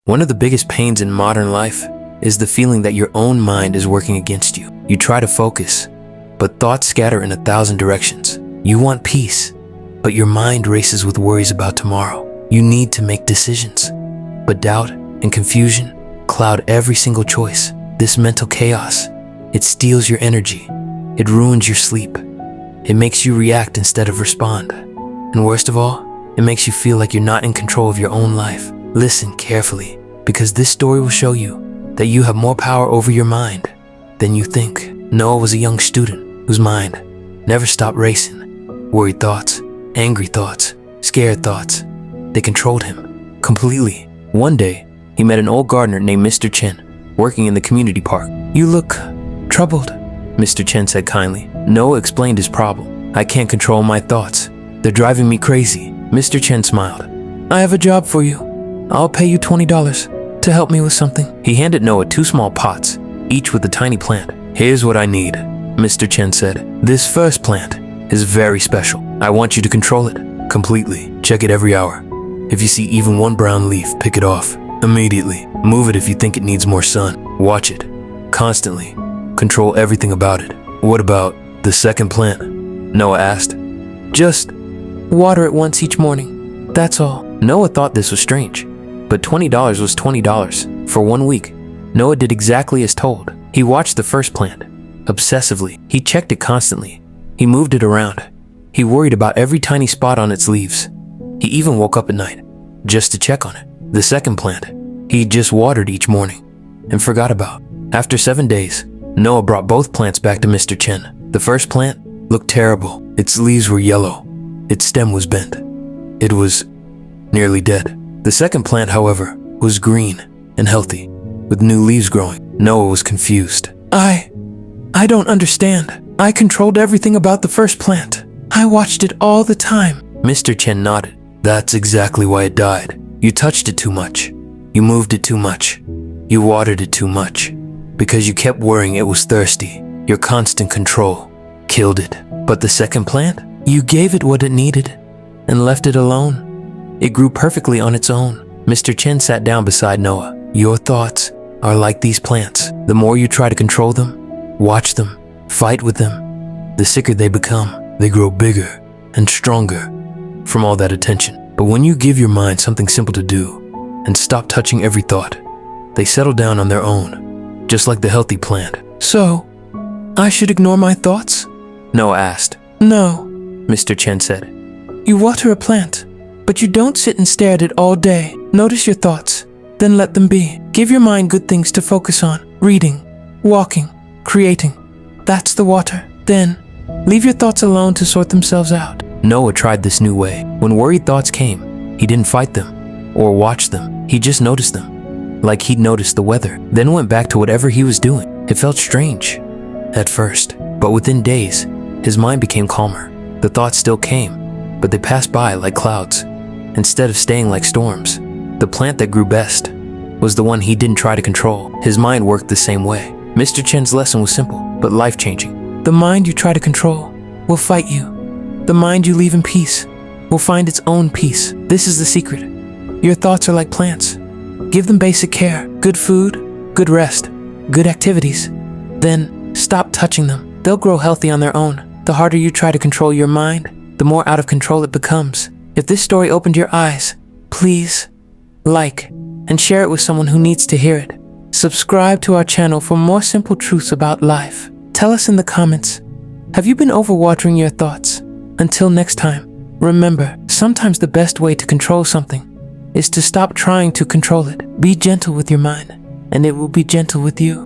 One of the biggest pains in modern life is the feeling that your own mind is working against you. You try to focus, but thoughts scatter in 1,000 directions. You want peace, but your mind races with worries about tomorrow. You need to make decisions, but doubt and confusion cloud every single choice. This mental chaos, it steals your energy. It ruins your sleep. It makes you react instead of respond. And worst of all, it makes you feel like you're not in control of your own life. Listen carefully, because this story will show you that you have more power over your mind than you think. Noah was a young student whose mind never stopped racing. Worried thoughts, angry thoughts, scared thoughts, they controlled him completely. One day, he met an old gardener named Mr. Chen, working in the community park. "You look troubled," Mr. Chen said kindly. Noah explained his problem. "I can't control my thoughts. They're driving me crazy." Mr. Chen smiled. "I have a job for you. I'll pay you $20 to help me with something." He handed Noah 2 small pots, each with a tiny plant. "Here's what I need," Mr. Chen said. "This first plant is very special. I want you to control it completely. Check it every hour. If you see even one brown leaf, pick it off immediately. Move it if you think it needs more sun. Watch it constantly. Control everything about it." "What about the second plant?" Noah asked. "Just water it once each morning. That's all." Noah thought this was strange, but $20 was $20 for 1 week. Noah did exactly as told. He watched the first plant obsessively. He checked it constantly. He moved it around. He worried about every tiny spot on its leaves. He even woke up at night just to check on it. The second plant, he just watered each morning and forgot about. After 7 days, Noah brought both plants back to Mr. Chen. The first plant looked terrible. Its leaves were yellow. Its stem was bent. It was nearly dead. The second plant, however, was green and healthy, with new leaves growing. Noah was confused. I don't understand. I controlled everything about the first plant. I watched it all the time." Mr. Chen nodded. "That's exactly why it died. You touched it too much. You moved it too much. You watered it too much. Because you kept worrying it was thirsty. Your constant control killed it. But the second plant, you gave it what it needed and left it alone. It grew perfectly on its own." Mr. Chen sat down beside Noah. "Your thoughts are like these plants. The more you try to control them, watch them, fight with them, the sicker they become. They grow bigger and stronger from all that attention. But when you give your mind something simple to do and stop touching every thought, they settle down on their own, just like the healthy plant." "So, I should ignore my thoughts?" Noah asked. "No," Mr. Chen said. "You water a plant, but you don't sit and stare at it all day. Notice your thoughts, then let them be. Give your mind good things to focus on. Reading, walking, creating. That's the water. Then, leave your thoughts alone to sort themselves out." Noah tried this new way. When worried thoughts came, he didn't fight them or watch them. He just noticed them, like he'd noticed the weather, then went back to whatever he was doing. It felt strange at first, but within days, his mind became calmer. The thoughts still came, but they passed by like clouds, instead of staying like storms. The plant that grew best was the one he didn't try to control. His mind worked the same way. Mr. Chen's lesson was simple, but life-changing. The mind you try to control will fight you. The mind you leave in peace will find its own peace. This is the secret. Your thoughts are like plants. Give them basic care, good food, good rest, good activities. Then stop touching them. They'll grow healthy on their own. The harder you try to control your mind, the more out of control it becomes. If this story opened your eyes, please like and share it with someone who needs to hear it. Subscribe to our channel for more simple truths about life. Tell us in the comments, have you been overwatering your thoughts? Until next time, remember, sometimes the best way to control something is to stop trying to control it. Be gentle with your mind, and it will be gentle with you.